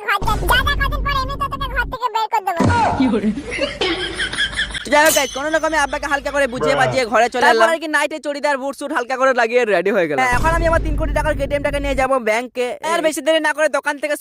ঘর যা কদিন পর এমনি তো তোকে ঘর থেকে বের করে দেবো। যাই হোক কোনো রকমে আব্বাকে হালকা করে বুঝিয়ে বাজিয়ে ঘরে চলে এলাম। আর কি নাইটে চড়িদার বুট স্যুট হালকা করে লাগিয়ে রেডি হয়ে গেলাম। এখন আমি আমার 3 কোটি টাকার এটিএম টাকা নিয়ে যাবো ব্যাংকে। আর বেশি দেরি না করে দোকান থেকে